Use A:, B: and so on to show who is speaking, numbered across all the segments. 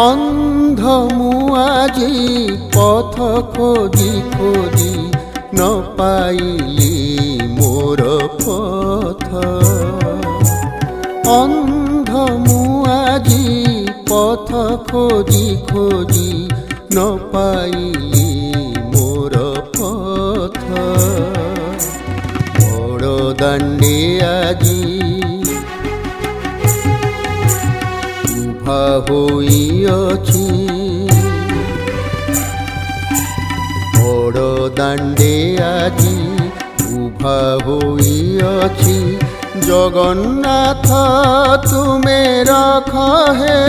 A: অন্ধ মু আজি পথ খোঁজি খোঁজি ন পাইলি মোর পথ। অন্ধ মু আজি পথ খোঁজি খোঁজি ন পাইলি মোর পথ। বড় দাণ্ডে আজি হইয়াছি, বড় দাণ্ডে আজি উভা হইয়াছি। জগন্নাথ তুমে রখ হে,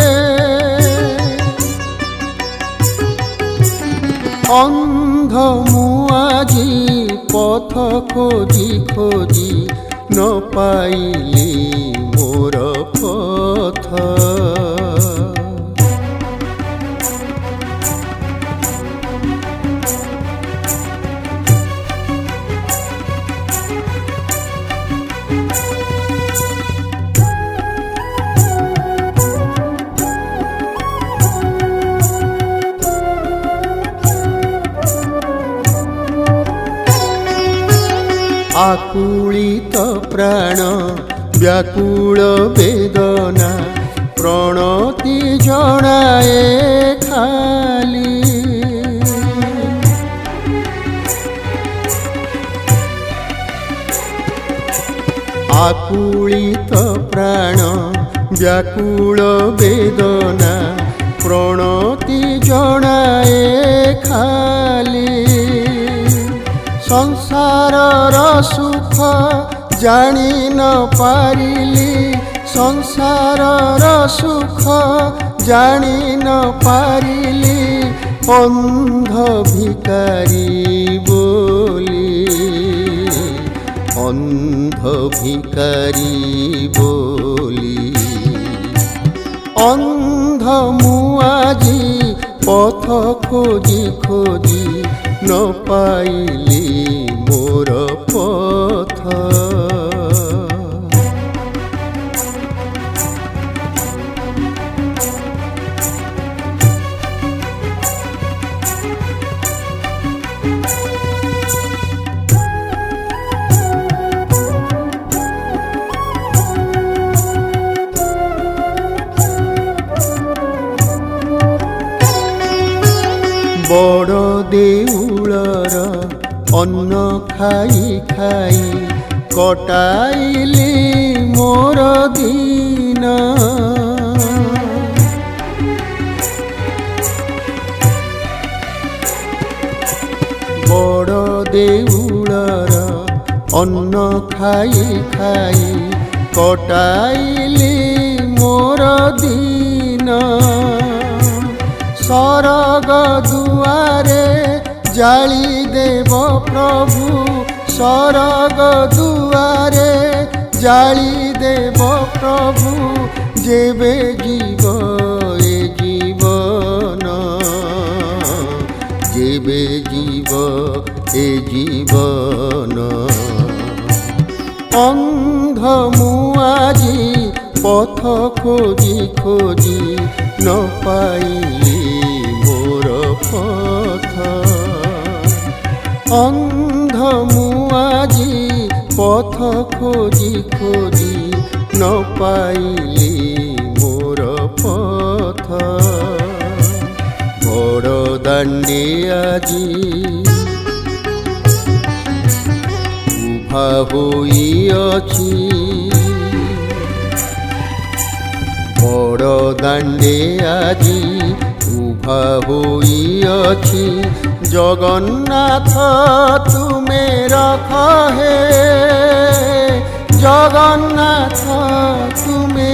A: অন্ধ মু আজি পথ খোঁজি খোঁজি ন পাইলি মোর পথ। আকুলিত প্রাণ ব্যাকুল বেদনা, প্রণতি জনায়ে খালি। আকুলিত প্রাণ ব্যাকুল বেদনা, প্রণতি জনায়ে খালি। সংসারর সুখ জানি ন পারিলি, সংসারর সুখ জানি ন পারিলি। অন্ধ ভিকারি বলি, অন্ধ ভিকারি বলি। অন্ধ মু আজি পথ খোঁজি খোঁজি ন পাইলি মোর পথ। বড় দেউলর অন্ন খাই খাই কটাইলি মোর দিন। বড় দেউলর অন্ন খাই খাই কটাইলি মোর দিন। सरग दुआरे जाली देव प्रभु, सरग दुआरे जाली देव प्रभु। जेबे जीव ए जीवन, जेबे जीव ए जीवन। अंध मु আজি पथ खोजी खोजी न पाइली मोर पथ। अंध मु আজি पथ खोजी खोजी न पाइली मोर पथ। बड़ दाण्डे আজি उभा होइअछि, बड़ दाण्डे আজি उभा होइअछि। जगन्नाथ तुमे रख हे, जगन्नाथ तुमे